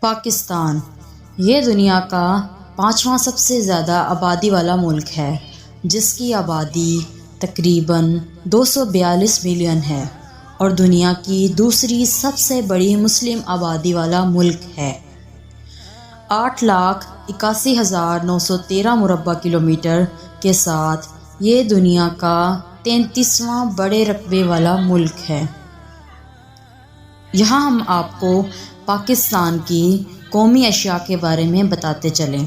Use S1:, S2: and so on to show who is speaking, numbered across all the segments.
S1: پاکستان یہ دنیا کا 5واں سب سے زیادہ آبادی والا ملک ہے، جس کی آبادی تقریباً 242 ملین ہے اور دنیا کی دوسری سب سے بڑی مسلم آبادی والا ملک ہے۔ 8,81,913 مربع کلومیٹر کے ساتھ یہ دنیا کا 33واں بڑے رقبے والا ملک ہے۔ یہاں ہم آپ کو پاکستان کی قومی اشیاء کے بارے میں بتاتے چلیں۔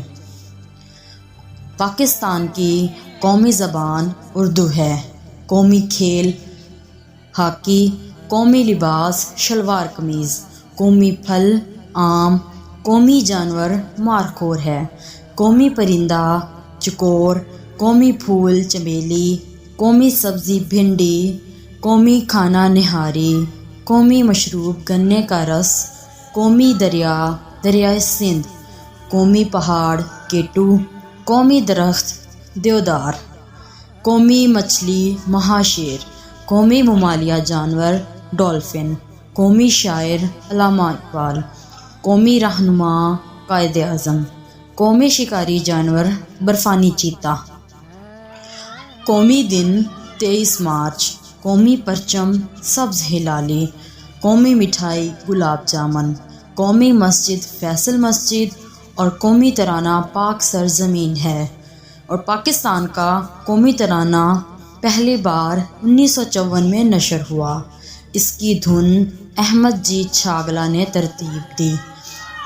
S1: پاکستان کی قومی زبان اردو ہے۔ قومی کھیل ہاکی، قومی لباس شلوار قمیض، قومی پھل آم، قومی جانور مارخور ہے، قومی پرندہ چکور، قومی پھول چمیلی، قومی سبزی بھنڈی، قومی کھانا نہاری، قومی مشروب گنے کا رس، قومی دریا دریائے سندھ، قومی پہاڑ کیٹو، قومی درخت دیودار، قومی مچھلی مہاشیر، قومی ممالیہ جانور ڈولفن، قومی شاعر علامہ اقبال، قومی رہنما قائد اعظم، قومی شکاری جانور برفانی چیتا، قومی دن 23 مارچ، قومی پرچم سبز ہلالی، قومی مٹھائی گلاب جامن، قومی مسجد فیصل مسجد اور قومی ترانہ پاک سرزمین ہے۔ اور پاکستان کا قومی ترانہ پہلی بار 1954 میں نشر ہوا۔ اس کی دھن احمد جی چھاگلا نے ترتیب دی،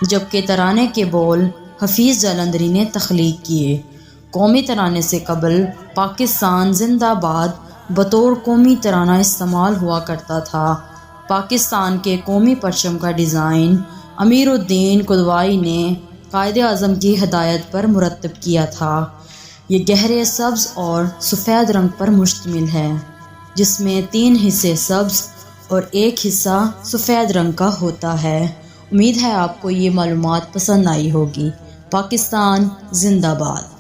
S1: جبکہ ترانے کے بول حفیظ جالندھری نے تخلیق کیے۔ قومی ترانے سے قبل پاکستان زندہ باد بطور قومی ترانہ استعمال ہوا کرتا تھا۔ پاکستان کے قومی پرچم کا ڈیزائن امیر الدین کدوئی نے قائد اعظم کی ہدایت پر مرتب کیا تھا۔ یہ گہرے سبز اور سفید رنگ پر مشتمل ہے، جس میں 3 حصے سبز اور 1 حصہ سفید رنگ کا ہوتا ہے۔ امید ہے آپ کو یہ معلومات پسند آئی ہوگی۔ پاکستان زندہ باد۔